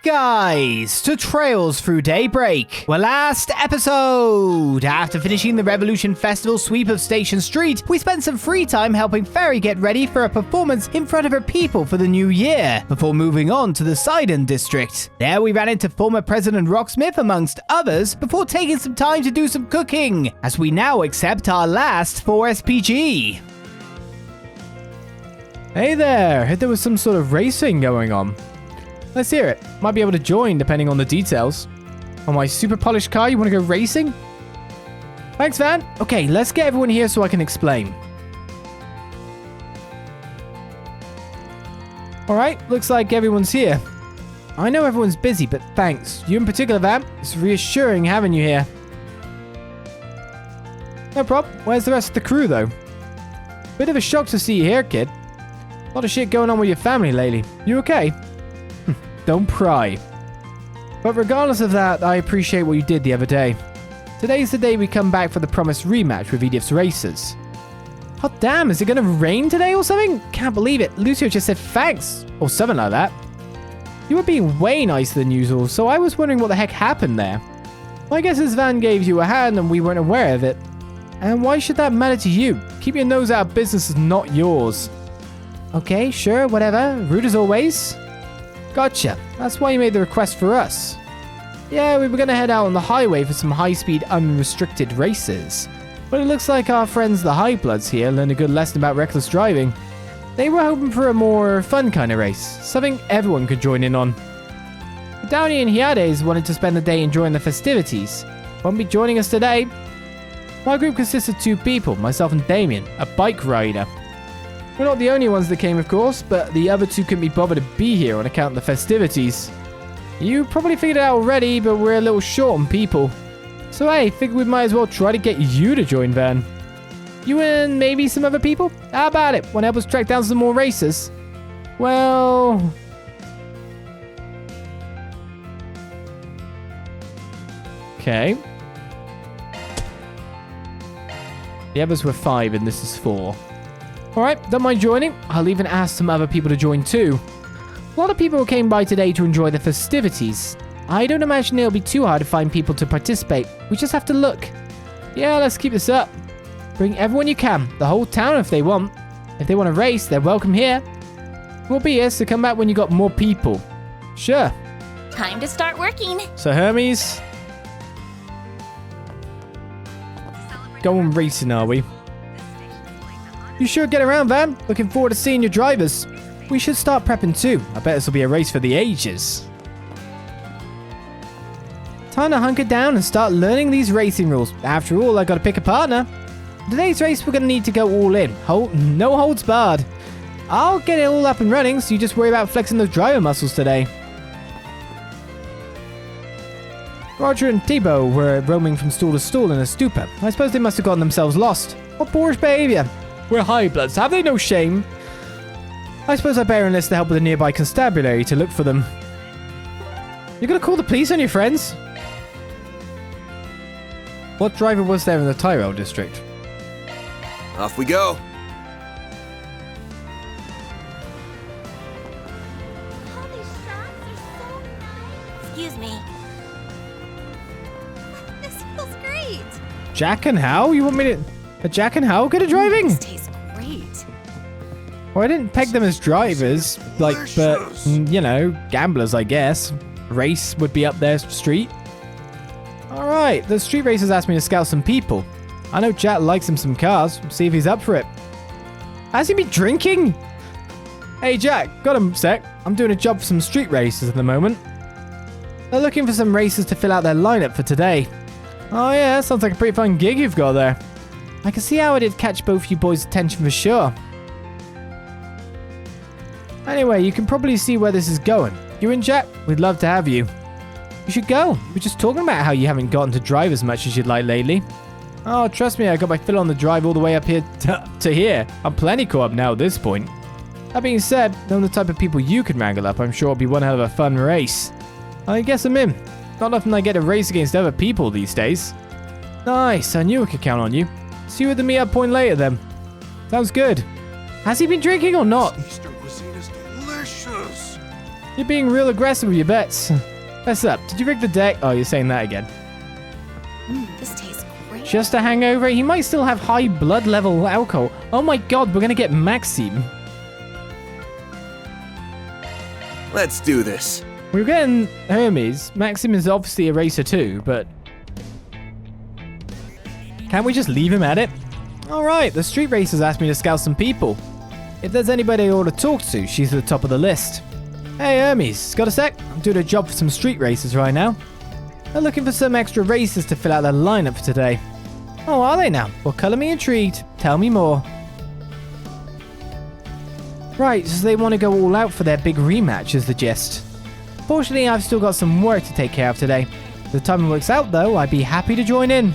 guys, to Trails Through Daybreak. Well, last episode, after finishing the Revolution Festival sweep of Station Street, we spent some free time helping Fairy get ready for a performance in front of her people for the new year, before moving on to the Sidon district. There we ran into former President Rocksmith amongst others, before taking some time to do some cooking, as we now accept our last 4SPG. Hey there, heard there was some sort of racing going on. Let's hear it. Might be able to join depending on the details. On my super polished car, you want to go racing? Thanks, Van. Okay, let's get everyone here so I can explain. Alright, looks like everyone's here. I know everyone's busy, but thanks. You in particular, Van. It's reassuring having you here. No problem. Where's the rest of the crew, though? Bit of a shock to see you here, kid. A lot of shit going on with your family lately. You okay? Don't pry. But regardless of that, I appreciate what you did the other day. Today's the day we come back for the promised rematch with Edith's racers. Hot damn, is it gonna rain today or something? Can't believe it. Lucio just said thanks, or something like that. You were being way nicer than usual, so I was wondering what the heck happened there. My guess is Van gave you a hand and we weren't aware of it. And why should that matter to you? Keep your nose out of business is not yours. Okay, sure, whatever. Rude as always. Gotcha. That's why you made the request for us. Yeah, we were going to head out on the highway for some high-speed, unrestricted races. But it looks like our friends the High Bloods here learned a good lesson about reckless driving. They were hoping for a more fun kind of race, something everyone could join in on. Downey and Hyades wanted to spend the day enjoying the festivities. Won't be joining us today. My group consists of 2 people, myself and Damien, a bike rider. We're not the only ones that came, of course, but the other 2 couldn't be bothered to be here on account of the festivities. You probably figured it out already, but we're a little short on people. So hey, figured we might as well try to get you to join Van. You and maybe some other people? How about it? Want to help us track down some more racers? Well... Okay. The others were 5 and this is 4. Alright, don't mind joining. I'll even ask some other people to join too. A lot of people came by today to enjoy the festivities. I don't imagine it'll be too hard to find people to participate. We just have to look. Yeah, let's keep this up. Bring everyone you can. The whole town if they want. If they want to race, they're welcome here. We'll be here, so come back when you got more people. Sure. Time to start working. So Hermes. Going racing, are we? You sure get around, Van. Looking forward to seeing your drivers. We should start prepping too. I bet this will be a race for the ages. Time to hunker down and start learning these racing rules. After all, I gotta pick a partner. Today's race, we're gonna need to go all in. No holds barred. I'll get it all up and running, so you just worry about flexing those driver muscles today. Roger and Thibaut were roaming from stall to stall in a stupor. I suppose they must have gotten themselves lost. What boorish behavior. We're High Bloods. Have they no shame? I suppose I better enlist the help of the nearby constabulary to look for them. You're gonna call the police on your friends? What driver was there in the Tyrell district? Off we go. All these shots are so nice. Excuse me. This feels great. Jack and Hal? You want me to... Are Jack and Hal good at driving? This tastes great. Well, I didn't peg them as drivers, but, you know, gamblers, I guess. Race would be up their street. Alright, the street racers asked me to scout some people. I know Jack likes him some cars. See if he's up for it. Has he been drinking? Hey, Jack, got a sec. I'm doing a job for some street racers at the moment. They're looking for some racers to fill out their lineup for today. Oh yeah, sounds like a pretty fun gig you've got there. I can see how it'd catch both you boys' attention for sure. Anyway, you can probably see where this is going. You and Jack, we'd love to have you. You should go. We're just talking about how you haven't gotten to drive as much as you'd like lately. Oh, trust me, I got my fill on the drive all the way up here to here. I'm plenty caught up now at this point. That being said, knowing the type of people you can wrangle up, I'm sure it'll be one hell of a fun race. I guess I'm in. Not often I get to race against other people these days. Nice, I knew I could count on you. See you at the meet-up point later then. Sounds good. Has he been drinking or not? Eastern cuisine is delicious. You're being real aggressive with your bets. What's up? Did you rig the deck? Oh, you're saying that again. This tastes great. Just a hangover? He might still have high blood level alcohol. Oh my god, we're gonna get Maxime. Let's do this. We're getting Hermes. Maxim is obviously a racer too, but... Can't we just leave him at it? Alright, the street racers asked me to scout some people. If there's anybody I ought to talk to, she's at the top of the list. Hey Hermes, got a sec? I'm doing a job for some street racers right now. They're looking for some extra racers to fill out their lineup for today. Oh, are they now? Well, colour me intrigued. Tell me more. Right, so they want to go all out for their big rematch is the gist. Fortunately, I've still got some work to take care of today. If the timing works out though, I'd be happy to join in.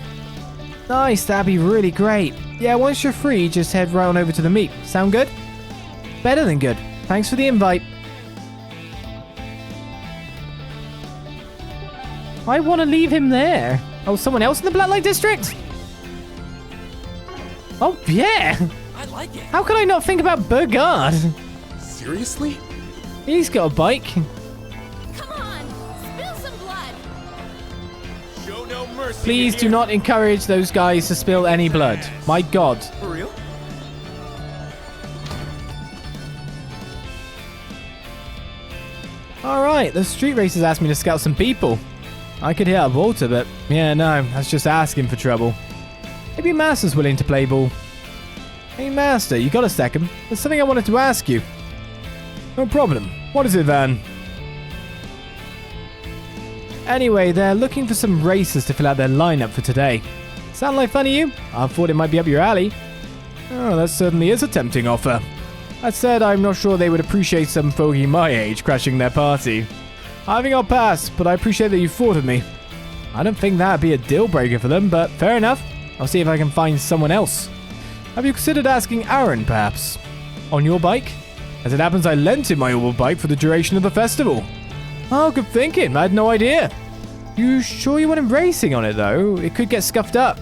Nice, that'd be really great. Yeah, once you're free, just head right on over to the meet. Sound good? Better than good. Thanks for the invite. I want to leave him there. Oh, someone else in the Black Light District? Oh, yeah. I like it. How could I not think about Burgard? Seriously? He's got a bike. Come on, spill some blood. Show no mercy. Please do not encourage those guys to spill any blood. My god. For real? Alright, the street racers asked me to scout some people. I could hit up Walter, but yeah, no, that's just asking for trouble. Maybe Master's willing to play ball. Hey Master, you got a second? There's something I wanted to ask you. No problem. What is it, Van? Anyway, they're looking for some racers to fill out their lineup for today. Sound like fun to you? I thought it might be up your alley. Oh, that certainly is a tempting offer. That said, I'm not sure they would appreciate some fogey my age crashing their party. I think I'll pass, but I appreciate that you thought of me. I don't think that'd be a deal breaker for them, but fair enough. I'll see if I can find someone else. Have you considered asking Aaron, perhaps? On your bike? As it happens, I lent him my old bike for the duration of the festival. Oh, good thinking. I had no idea. You sure you want him racing on it, though? It could get scuffed up.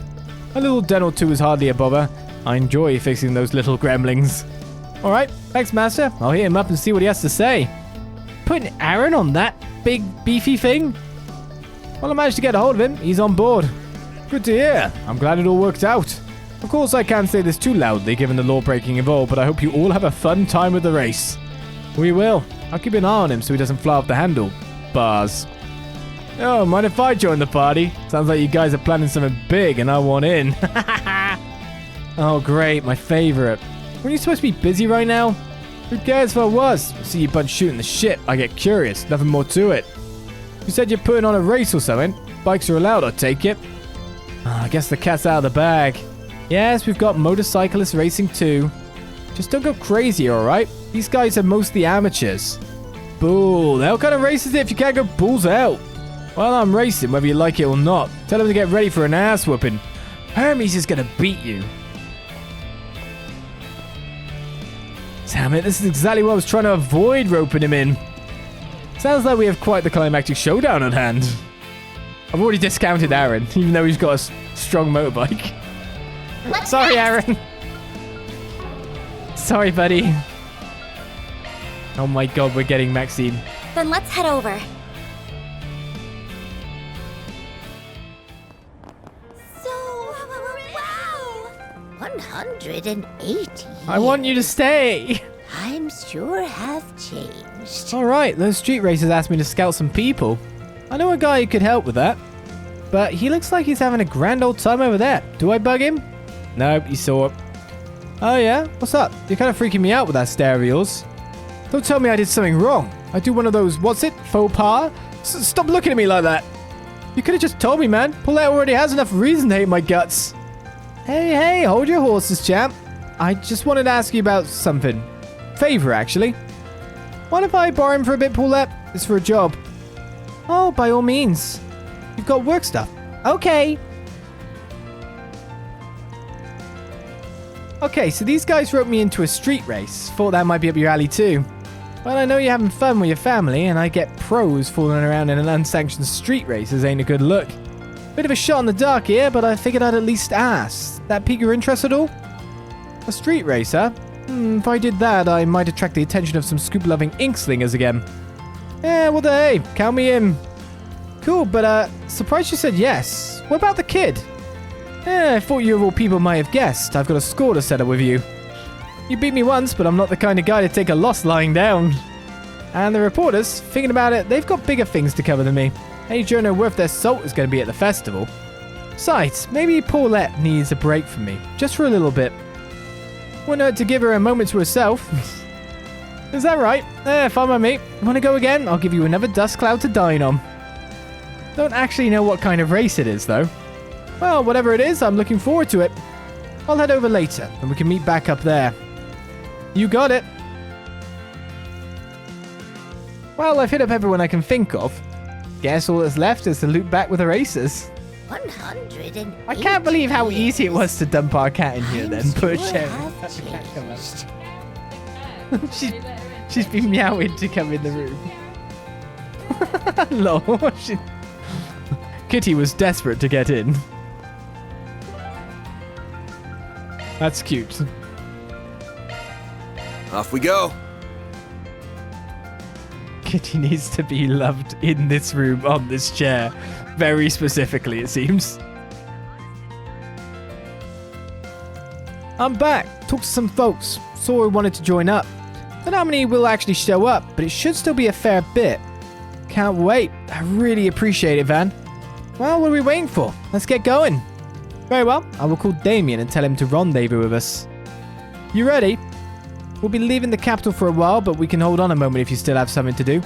A little dent or two is hardly a bother. I enjoy fixing those little gremlings. Alright, thanks, Master. I'll hit him up and see what he has to say. Putting Aaron on that big, beefy thing? Well, I managed to get a hold of him. He's on board. Good to hear. I'm glad it all worked out. Of course, I can't say this too loudly given the law-breaking involved, but I hope you all have a fun time with the race. We will. I'll keep an eye on him so he doesn't fly off the handle. Bars. Oh, mind if I join the party? Sounds like you guys are planning something big and I want in. Oh, great. My favorite. Weren't you supposed to be busy right now? Who cares if I was? I see you bunch shooting the shit. I get curious. Nothing more to it. You said you're putting on a race or something. Bikes are allowed, I take it. I guess the cat's out of the bag. Yes, we've got motorcyclists racing too. Just don't go crazy, alright? These guys are mostly amateurs. Bull. The hell kind of race is it if you can't go bulls out? Well, I'm racing whether you like it or not. Tell them to get ready for an ass whooping. Hermes is gonna beat you. Damn it, this is exactly what I was trying to avoid roping him in. Sounds like we have quite the climactic showdown at hand. I've already discounted Aaron, even though he's got a strong motorbike. Sorry, Aaron. Sorry, buddy. Oh my god, we're getting Maxime. Then let's head over. So, wow! 180. I want you to stay. Times sure have changed. Alright, those street racers asked me to scout some people. I know a guy who could help with that. But he looks like he's having a grand old time over there. Do I bug him? Nope, he saw it. Oh yeah? What's up? You're kind of freaking me out with that stare of yours. Don't tell me I did something wrong. I do one of those, what's it? Faux pas? Stop looking at me like that. You could have just told me, man. Paulette already has enough reason to hate my guts. Hey, hold your horses, champ. I just wanted to ask you about something. Favor, actually. What if I borrow him for a bit, Paulette? It's for a job. Oh, by all means. You've got work stuff. Okay. Okay, so these guys roped me into a street race. Thought that might be up your alley too. Well, I know you're having fun with your family, and I get pros fooling around in an unsanctioned street races ain't a good look. Bit of a shot in the dark here, but I figured I'd at least ask. That pique your interest at all? A street race, huh? If I did that, I might attract the attention of some scoop-loving ink slingers again. Yeah, well, hey, count me in. Cool, but surprised you said yes. What about the kid? I thought you of all people might have guessed. I've got a score to settle with you. You beat me once, but I'm not the kind of guy to take a loss lying down. And the reporters, thinking about it, they've got bigger things to cover than me. Any journal worth their salt is going to be at the festival. Besides, maybe Paulette needs a break from me, just for a little bit. Wouldn't hurt to give her a moment to herself. Is that right? Fine by me. Want to go again? I'll give you another dust cloud to dine on. Don't actually know what kind of race it is, though. Well, whatever it is, I'm looking forward to it. I'll head over later, and we can meet back up there. You got it. Well, I've hit up everyone I can think of. Guess all that's left is to loop back with the racers. 108. I can't believe how easy it was to dump our cat in here then. Poor Cherry. Changed. She's been meowing to come in the room. Lol. Kitty was desperate to get in. That's cute. Off we go. Kitty needs to be loved in this room, on this chair. Very specifically, it seems. I'm back. Talked to some folks. Saw who wanted to join up. Don't know how many will actually show up, but it should still be a fair bit. Can't wait. I really appreciate it, Van. Well, what are we waiting for? Let's get going. Very well. I will call Damien and tell him to rendezvous with us. You ready? We'll be leaving the capital for a while, but we can hold on a moment if you still have something to do.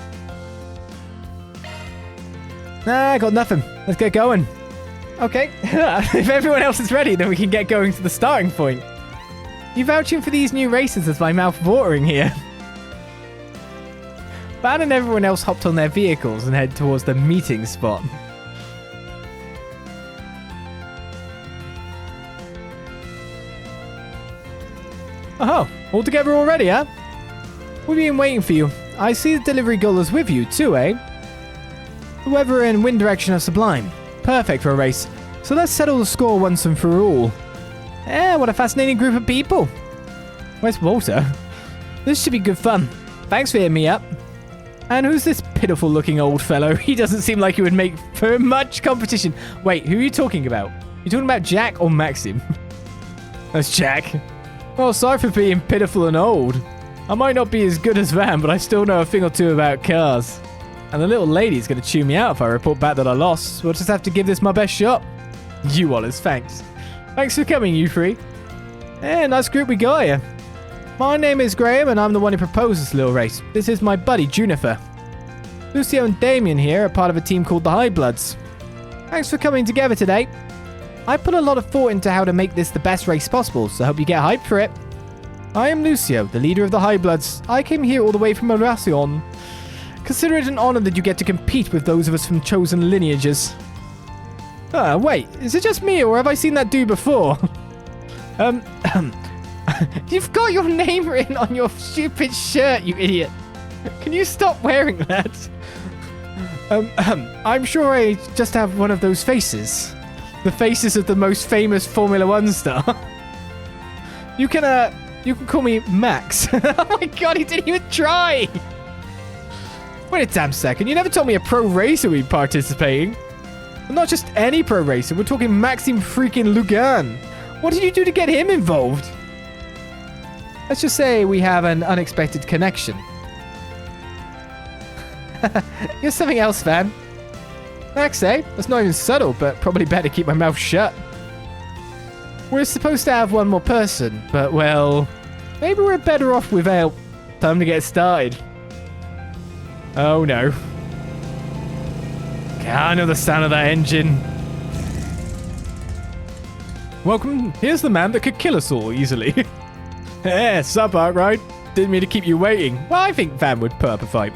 Nah, I got nothing. Let's get going. Okay. If everyone else is ready, then we can get going to the starting point. You vouching for these new races as my mouth watering here. Van and everyone else hopped on their vehicles and head towards the meeting spot. Oh, all together already, huh? We've been waiting for you. I see the delivery girl is with you too, eh? The weather and wind direction are sublime. Perfect for a race. So let's settle the score once and for all. What a fascinating group of people. Where's Walter? This should be good fun. Thanks for hitting me up. And who's this pitiful looking old fellow? He doesn't seem like he would make for much competition. Wait, who are you talking about? You talking about Jack or Maxim? That's Jack. Well, sorry for being pitiful and old. I might not be as good as Van, but I still know a thing or two about cars. And the little lady's going to chew me out if I report back that I lost. We'll just have to give this my best shot. You, Wallace, thanks. Thanks for coming, you three. Nice group we got here. My name is Graham, and I'm the one who proposed this little race. This is my buddy, Juniper. Lucio and Damien here are part of a team called the High Bloods. Thanks for coming together today. I put a lot of thought into how to make this the best race possible, so I hope you get hyped for it. I am Lucio, the leader of the High Bloods. I came here all the way from Oracion. Consider it an honor that you get to compete with those of us from chosen lineages. Wait, is it just me, or have I seen that dude before? You've got your name written on your stupid shirt, you idiot. Can you stop wearing that? I'm sure I just have one of those faces. The faces of the most famous Formula 1 star. You can call me Max. Oh my god, he didn't even try! Wait a damn second, you never told me a pro racer would be participating. Well, not just any pro racer, we're talking Maxime freaking Lugan. What did you do to get him involved? Let's just say we have an unexpected connection. You're something else, Van. Max, eh? That's not even subtle, but probably better keep my mouth shut. We're supposed to have one more person, but well, maybe we're better off without. Time to get started. Oh no. I know the sound of that engine. Welcome. Here's the man that could kill us all easily. Sup, Arkride? Didn't mean to keep you waiting. Well, I think Van would put up a fight.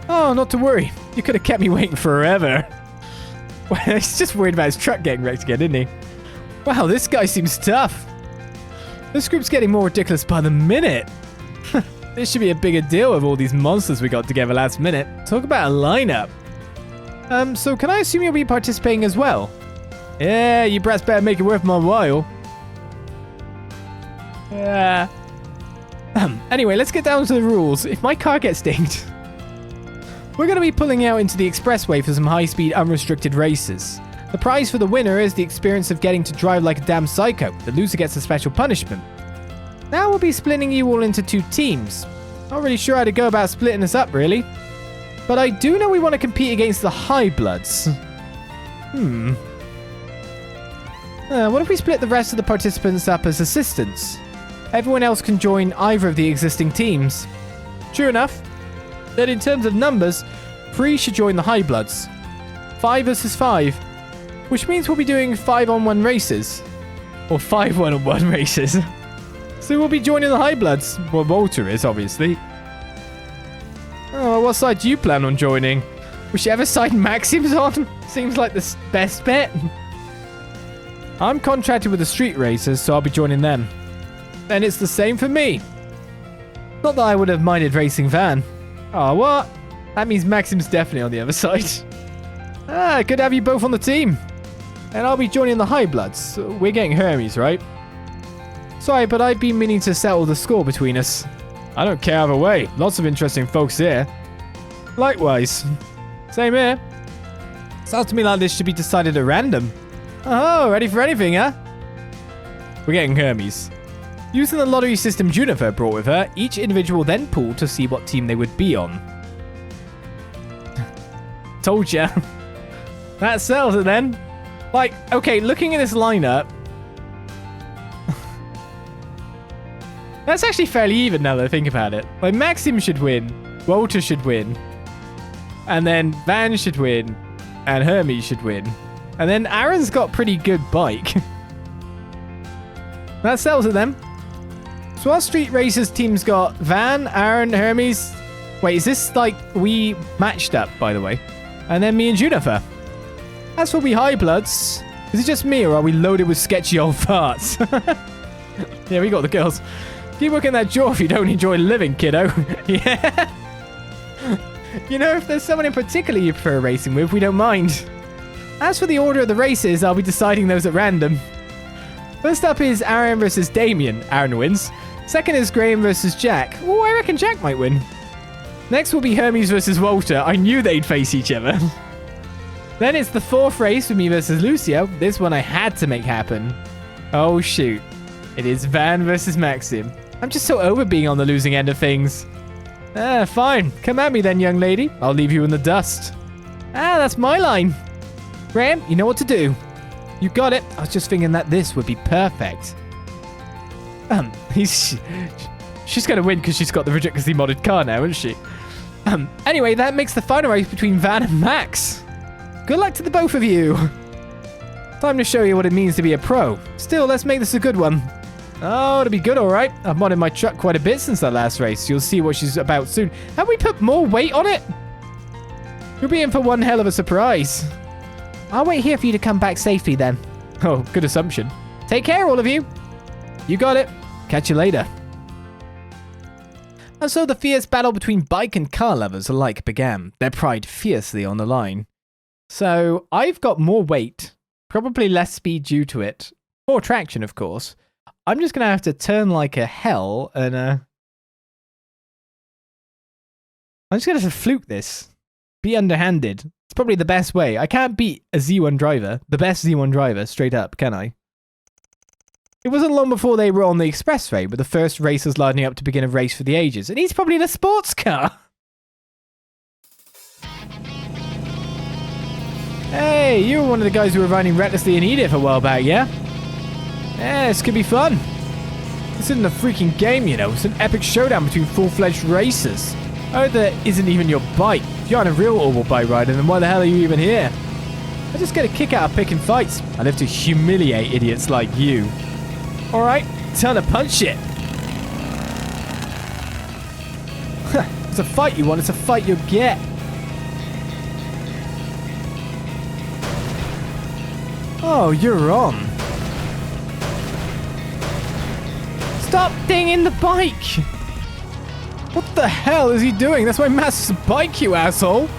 Oh, not to worry. You could have kept me waiting forever. Well, he's just worried about his truck getting wrecked again, isn't he? Wow, this guy seems tough. This group's getting more ridiculous by the minute. This should be a bigger deal with all these monsters we got together last minute. Talk about a lineup. So can I assume you'll be participating as well? Yeah, you brats better make it worth my while. Yeah. Anyway, let's get down to the rules. If my car gets dinged... We're going to be pulling out into the expressway for some high-speed unrestricted races. The prize for the winner is the experience of getting to drive like a damn psycho. The loser gets a special punishment. Now we'll be splitting you all into 2 teams. Not really sure how to go about splitting us up, really. But I do know we want to compete against the High Bloods. What if we split the rest of the participants up as assistants? Everyone else can join either of the existing teams. True enough. Then in terms of numbers, 3 should join the High Bloods. 5 versus 5. Which means we'll be doing 5-on-1 races. Or 5 1-on-1 races. So we'll be joining the High Bloods. Well, Walter is, obviously. Oh, what side do you plan on joining? Whichever side Maxim's on? Seems like the best bet. I'm contracted with the street racers, so I'll be joining them. And it's the same for me. Not that I would have minded racing Van. Oh, what? That means Maxim's definitely on the other side. Good to have you both on the team. And I'll be joining the High Bloods. We're getting Hermes, right? Sorry, but I've been meaning to settle the score between us. I don't care either way. Lots of interesting folks here. Likewise. Same here. Sounds to me like this should be decided at random. Oh, ready for anything, huh? We're getting Hermes. Using the lottery system Juniper brought with her, each individual then pooled to see what team they would be on. Told ya. That sells it then. Like, okay, looking at this lineup, that's actually fairly even now that I think about it. Like, Maxim should win, Walter should win, and then Van should win, and Hermes should win. And then Aaron's got pretty good bike. That sells it then. So our Street Racers team's got Van, Aaron, Hermes. Wait, is this like we matched up, by the way? And then me and Juniper. As for we High Bloods, is it just me or are we loaded with sketchy old farts? Yeah, we got the girls. Keep working that jaw if you don't enjoy living, kiddo. Yeah. You know, if there's someone in particular you prefer racing with, we don't mind. As for the order of the races, I'll be deciding those at random. First up is Aaron versus Damien. Aaron wins. Second is Graham versus Jack. Oh, I reckon Jack might win. Next will be Hermes versus Walter. I knew they'd face each other. Then it's the 4th race with me versus Lucio. This one I had to make happen. Oh, shoot. It is Van versus Maxim. I'm just so over being on the losing end of things. Fine. Come at me then, young lady. I'll leave you in the dust. That's my line. Graham, you know what to do. You got it. I was just thinking that this would be perfect. She's going to win because she's got the ridiculously modded car now, isn't she? Anyway, that makes the final race between Van and Max. Good luck to the both of you. Time to show you what it means to be a pro. Still, let's make this a good one. Oh, it'll be good, all right. I've modded my truck quite a bit since that last race. You'll see what she's about soon. Have we put more weight on it? You'll be in for one hell of a surprise. I'll wait here for you to come back safely then. Oh, good assumption. Take care, all of you. You got it. Catch you later. And so the fierce battle between bike and car lovers alike began, their pride fiercely on the line. So I've got more weight, probably less speed due to it. More traction, of course. I'm just going to have to turn like a hell and I'm just going to fluke this. Be underhanded. It's probably the best way. I can't beat a Z1 driver, the best Z1 driver, straight up, can I? It wasn't long before they were on the expressway, with the first racers lining up to begin a race for the ages, and he's probably in a sports car. Hey, you were one of the guys who were riding recklessly in Edith a while back, yeah? Yeah, this could be fun. This isn't a freaking game, you know. It's an epic showdown between full-fledged racers. Oh, that isn't even your bike. If you aren't a real oval bike rider, then why the hell are you even here? I just get a kick out of picking fights. I live to humiliate idiots like you. Alright, time to punch it. It's a fight you want, it's a fight you'll get. Oh, you're on. Stop dinging the bike! What the hell is he doing? That's my master's bike, you asshole!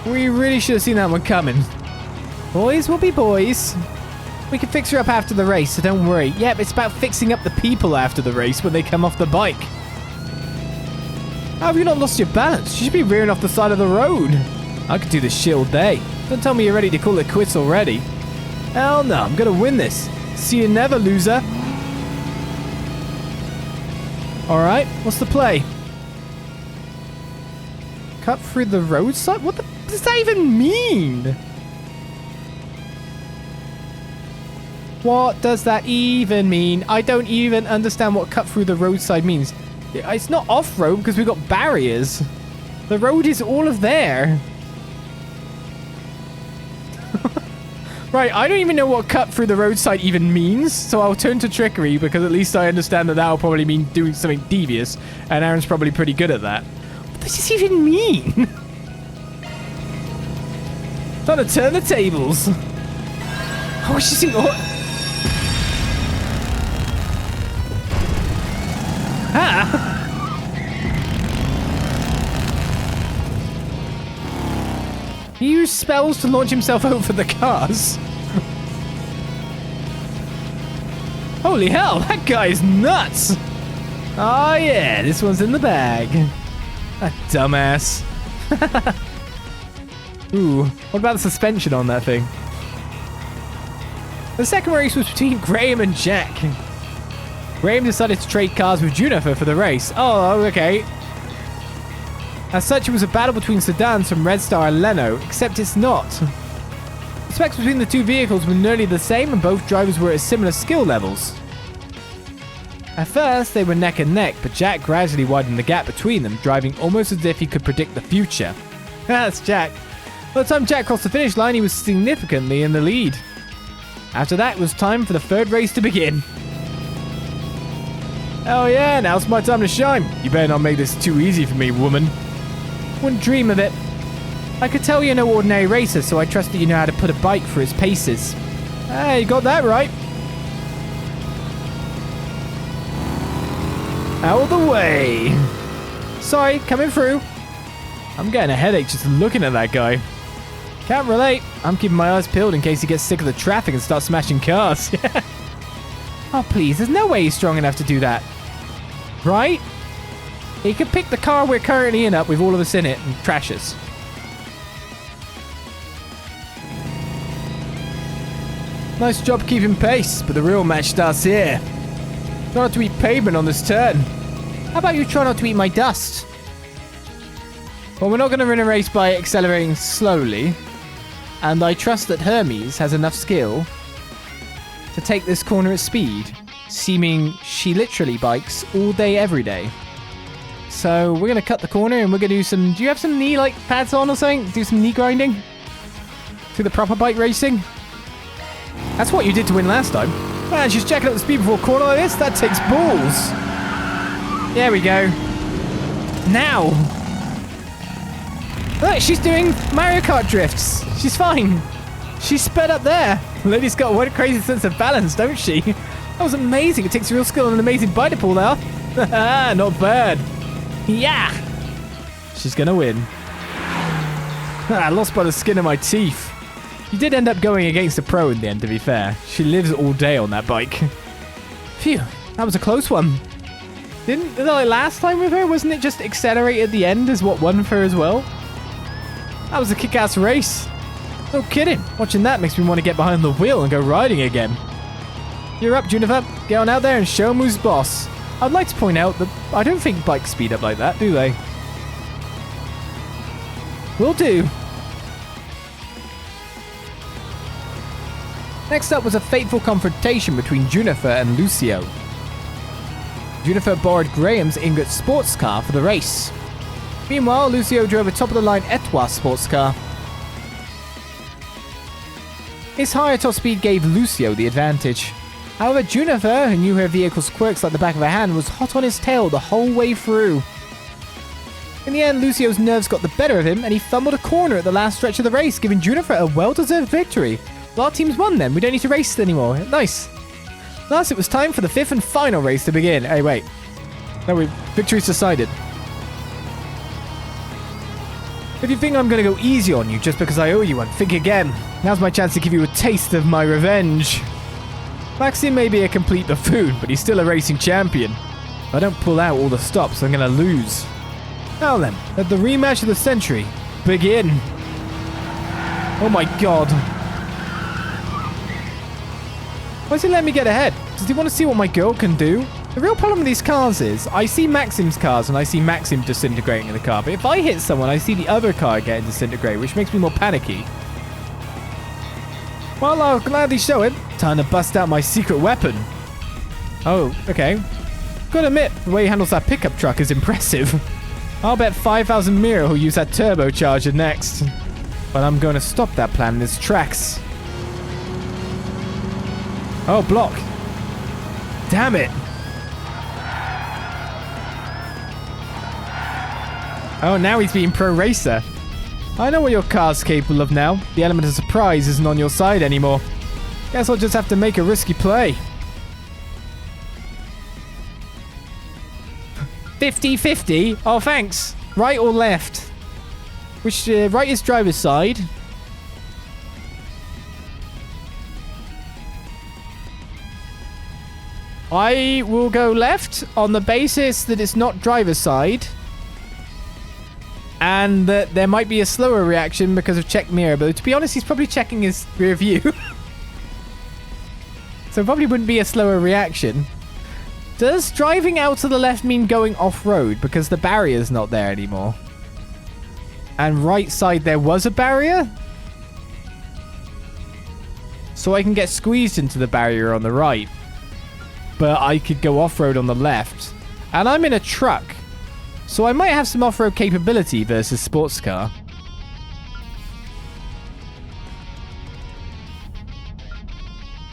We really should have seen that one coming. Boys will be boys. We can fix her up after the race, so don't worry. Yep, it's about fixing up the people after the race when they come off the bike. How have you not lost your balance? You should be rearing off the side of the road. I could do this shit all day. Don't tell me you're ready to call it quits already. Hell no, I'm gonna win this. See you never, loser. Alright, what's the play? Cut through the roadside? What does that even mean? What does that even mean? I don't even understand what cut through the roadside means. It's not off-road because we've got barriers. The road is all of there. Right, I don't even know what cut through the roadside even means, so I'll turn to trickery because at least I understand that that'll probably mean doing something devious, and Aaron's probably pretty good at that. What does this even mean? Trying to turn the tables. Oh, she's in... He used spells to launch himself over the cars. Holy hell, that guy's nuts! Oh yeah, this one's in the bag. That dumbass. Ooh, what about the suspension on that thing? The second race was between Graham and Jack. Graham decided to trade cars with Juniper for the race. Oh, okay. As such, it was a battle between sedans from Red Star and Leno, except it's not. The specs between the two vehicles were nearly the same and both drivers were at similar skill levels. At first, they were neck and neck, but Jack gradually widened the gap between them, driving almost as if he could predict the future. That's Jack. By the time Jack crossed the finish line, he was significantly in the lead. After that, it was time for the third race to begin. Oh yeah, now's my time to shine. You better not make this too easy for me, woman. Wouldn't dream of it. I could tell you're no ordinary racer, so I trust that you know how to put a bike through its paces. Hey, you got that right. Out of the way. Sorry, coming through. I'm getting a headache just looking at that guy. Can't relate. I'm keeping my eyes peeled in case he gets sick of the traffic and starts smashing cars. Oh, please, there's no way he's strong enough to do that. Right? He could pick the car we're currently in up with all of us in it and crash us. Nice job keeping pace, but the real match starts here. Try not to eat pavement on this turn. How about you try not to eat my dust? Well, we're not going to win a race by accelerating slowly. And I trust that Hermes has enough skill to take this corner at speed, seeming she literally bikes all day, every day. So we're going to cut the corner and we're going to do some... Do you have some knee like pads on or something? Do some knee grinding? Do the proper bike racing? That's what you did to win last time. Man, she's checking up the speed before a corner like this? That takes balls. There we go. Now. Look, she's doing Mario Kart drifts. She's fine. She's sped up there. Lady's got one crazy sense of balance, don't she? That was amazing. It takes real skill and an amazing bike to pull that off. Not bad. Yeah. She's going to win. I lost by the skin of my teeth. You did end up going against a pro in the end, to be fair. She lives all day on that bike. Phew, that was a close one. Didn't like last time with her? Wasn't it just accelerate at the end is what won for her as well? That was a kick-ass race. No kidding. Watching that makes me want to get behind the wheel and go riding again. You're up, Juniper. Get on out there and show 'em who's boss. I'd like to point out that I don't think bikes speed up like that, do they? Will do. Next up was a fateful confrontation between Juniper and Lucio. Juniper borrowed Graham's Ingot sports car for the race. Meanwhile, Lucio drove a top-of-the-line Etoile sports car. His higher top speed gave Lucio the advantage. However, Juniper, who knew her vehicle's quirks like the back of her hand, was hot on his tail the whole way through. In the end, Lucio's nerves got the better of him, and he fumbled a corner at the last stretch of the race, giving Juniper a well-deserved victory. Well, our team's won then. We don't need to race anymore. Nice. Thus, it was time for the fifth and final race to begin. Hey, wait. No, victory's decided. If you think I'm going to go easy on you just because I owe you one, think again. Now's my chance to give you a taste of my revenge. Maxim may be a complete buffoon, but he's still a racing champion. If I don't pull out all the stops, I'm going to lose. Now then, let the rematch of the century begin. Oh my god. Why does he let me get ahead? Does he want to see what my girl can do? The real problem with these cars is, I see Maxim's cars and I see Maxim disintegrating in the car, but if I hit someone, I see the other car getting disintegrated, which makes me more panicky. Well, I'll gladly show it. Time to bust out my secret weapon. Oh, okay. Gotta admit, the way he handles that pickup truck is impressive. I'll bet 5,000 Mira will use that turbocharger next. But I'm going to stop that plan in its tracks. Oh, block. Damn it. Oh, now he's being pro racer. I know what your car's capable of now. The element of surprise isn't on your side anymore. Guess I'll just have to make a risky play. 50-50? Oh, thanks. Right or left? Which, right is driver's side. I will go left on the basis that it's not driver's side. And that there might be a slower reaction because of check mirror. But to be honest, he's probably checking his rear view. So it probably wouldn't be a slower reaction. Does driving out to the left mean going off-road? Because the barrier's not there anymore. And right side there was a barrier? So I can get squeezed into the barrier on the right. But I could go off-road on the left. And I'm in a truck. So I might have some off-road capability versus sports car.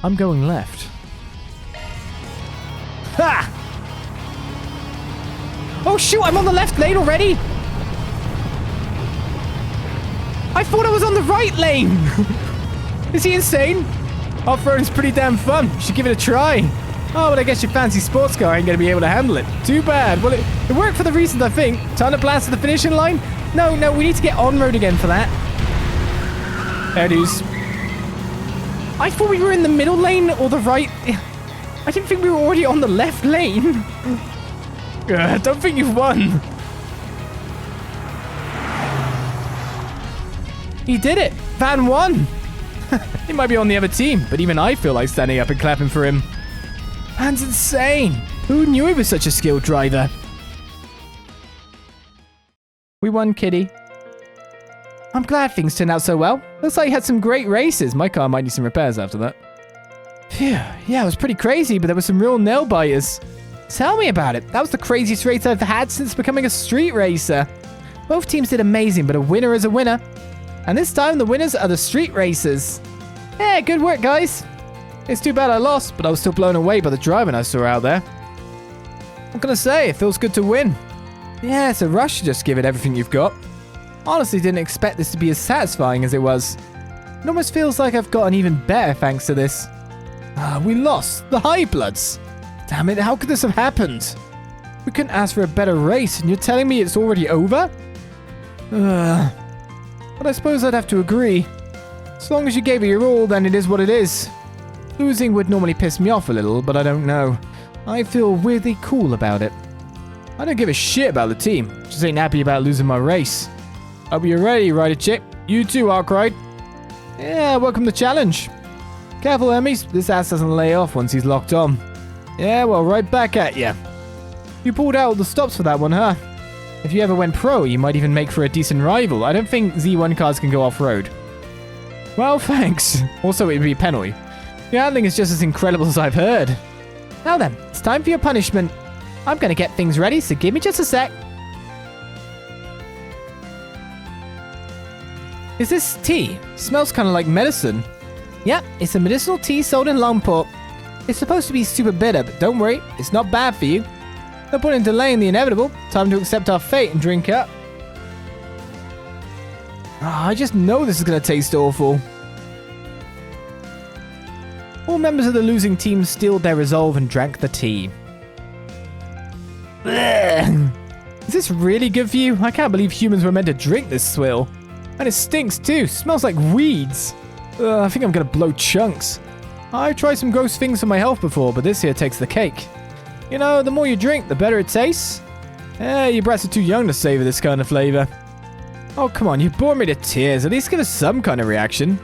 I'm going left. Ha! Oh shoot, I'm on the left lane already! I thought I was on the right lane! Is he insane? Off-roading's pretty damn fun. You should give it a try. Oh, but I guess your fancy sports car ain't gonna be able to handle it. Too bad. Well, it worked for the reasons I think. Time to blast to the finishing line? No, we need to get on-road again for that. There it is. I thought we were in the middle lane or the right... I didn't think we were already on the left lane. I don't think you've won. He did it. Van won. He might be on the other team, but even I feel like standing up and clapping for him. Van's insane. Who knew he was such a skilled driver? We won, Kitty. I'm glad things turned out so well. Looks like you had some great races. My car might need some repairs after that. Phew, yeah, it was pretty crazy, but there were some real nail biters. Tell me about it. That was the craziest race I've had since becoming a street racer. Both teams did amazing, but a winner is a winner. And this time, the winners are the street racers. Yeah, good work, guys. It's too bad I lost, but I was still blown away by the driving I saw out there. What can I say? It feels good to win. Yeah, it's a rush to just give it everything you've got. Honestly, didn't expect this to be as satisfying as it was. It almost feels like I've gotten even better thanks to this. We lost. The High Bloods. Damn it, how could this have happened? We couldn't ask for a better race, and you're telling me it's already over? But I suppose I'd have to agree. As long as you gave it your all, then it is what it is. Losing would normally piss me off a little, but I don't know. I feel weirdly cool about it. I don't give a shit about the team. Just ain't happy about losing my race. Hope you're ready, Rider Chick. You too, Arkride. Yeah, welcome to the challenge. Careful, Hermes. This ass doesn't lay off once he's locked on. Yeah, well, right back at ya. You pulled out all the stops for that one, huh? If you ever went pro, you might even make for a decent rival. I don't think Z1 cars can go off-road. Well, thanks. Also, it would be a penalty. Your handling is just as incredible as I've heard. Now then, it's time for your punishment. I'm gonna get things ready, so give me just a sec. Is this tea? Smells kind of like medicine. Yep, it's a medicinal tea sold in Longport. It's supposed to be super bitter, but don't worry, it's not bad for you. No point in delaying the inevitable. Time to accept our fate and drink up. I just know this is gonna taste awful. All members of the losing team steeled their resolve and drank the tea. Blech. Is this really good for you? I can't believe humans were meant to drink this swill. And it stinks too. Smells like weeds. I think I'm gonna blow chunks. I've tried some gross things for my health before, but this here takes the cake. You know, the more you drink, the better it tastes. You brats are too young to savor this kind of flavor. Oh, come on, you bore me to tears. At least give us some kind of reaction.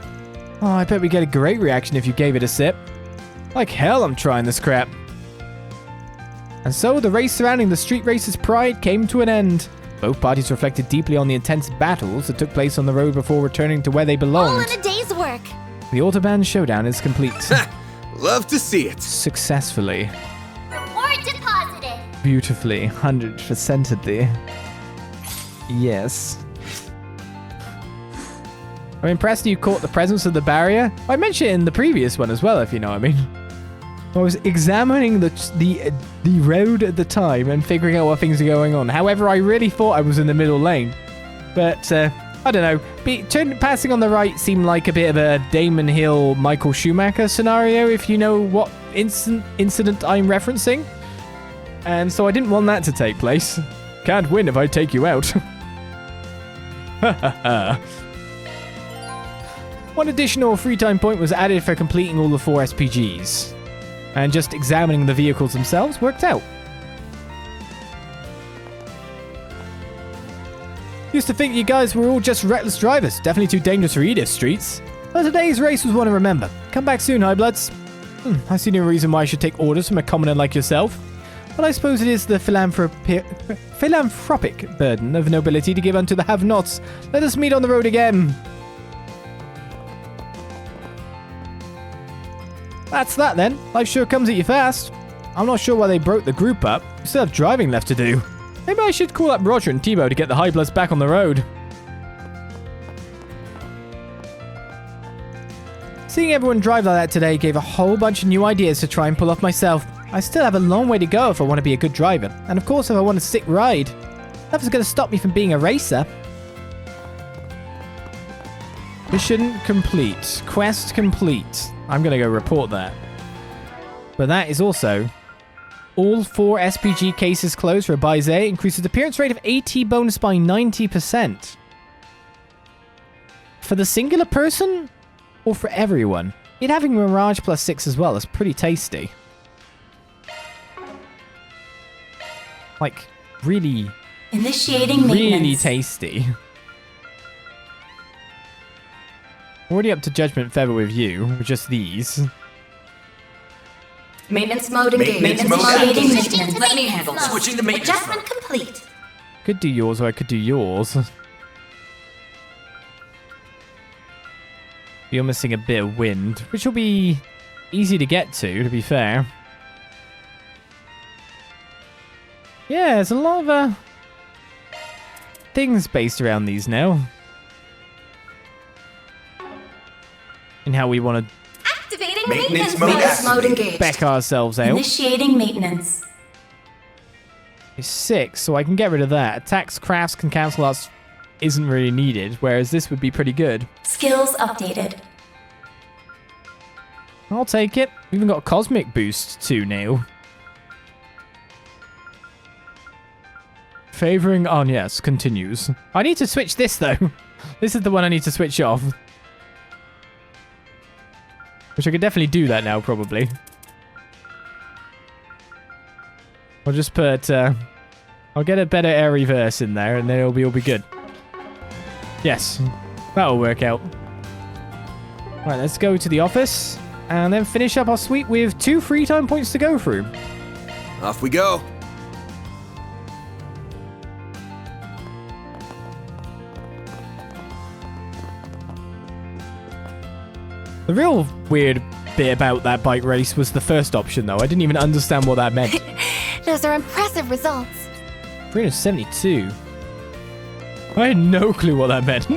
Oh, I bet we get a great reaction if you gave it a sip. Like hell, I'm trying this crap. And so the race surrounding the street racer's pride came to an end. Both parties reflected deeply on the intense battles that took place on the road before returning to where they All belonged. in a day's work. The Autobahn Showdown is complete. Love to see it. Successfully. Reward deposited. Beautifully. 100%edly. Yes. I'm impressed you caught the presence of the barrier. I mentioned it in the previous one as well, if you know what I mean. I was examining the road at the time and figuring out what things are going on. However, I really thought I was in the middle lane. But, I don't know. Passing on the right seemed like a bit of a Damon Hill, Michael Schumacher scenario, if you know what incident I'm referencing. And so I didn't want that to take place. Can't win if I take you out. Ha ha ha. One additional free time point was added for completing all the 4 SPGs. And just examining the vehicles themselves worked out. Used to think you guys were all just reckless drivers, definitely too dangerous for Edith streets. But today's race was one to remember. Come back soon, Highbloods. I see no reason why I should take orders from a commoner like yourself. But I suppose it is the philanthropic burden of nobility to give unto the have-nots. Let us meet on the road again. That's that then. Life sure comes at you fast. I'm not sure why they broke the group up. We still have driving left to do. Maybe I should call up Roger and Tebow to get the Highbloods back on the road. Seeing everyone drive like that today gave a whole bunch of new ideas to try and pull off myself. I still have a long way to go if I want to be a good driver. And of course if I want a sick ride. Nothing's going to stop me from being a racer. Mission complete. Quest complete. I'm going to go report that. But that is also all 4 SPG cases closed for Baize. Increases the appearance rate of AT bonus by 90%. For the singular person or for everyone? It having Mirage plus 6 as well is pretty tasty. Like, really, Initiating really maintenance. tasty. Already up to Judgment Feather with you, with just these. Maintenance mode engaged. Maintenance mode Initiating active. maintenance. Let me handle this. Switching to maintenance Adjustment mode. complete. Could do yours or I could do yours. You're missing a bit of wind, which will be easy to get to be fair. Yeah, there's a lot of things based around these now. And how we want to Activating Maintenance maintenance. mode Maintenance mode activated. engaged. back ourselves out. Initiating maintenance. It's 6, so I can get rid of that. Attacks, crafts, can cancel us isn't really needed, whereas this would be pretty good. Skills updated. I'll take it. We've even got a cosmic boost too now. Favoring Agnès continues. I need to switch this though. This is the one I need to switch off. Which I could definitely do that now, probably. I'll just put, I'll get a better air reverse in there, and then it'll be all be good. Yes, that'll work out. Right, let's go to the office, and then finish up our suite with 2 free time points to go through. Off we go. The real weird bit about that bike race was the first option, though. I didn't even understand what that meant. Those are impressive results. 372. I had no clue what that meant.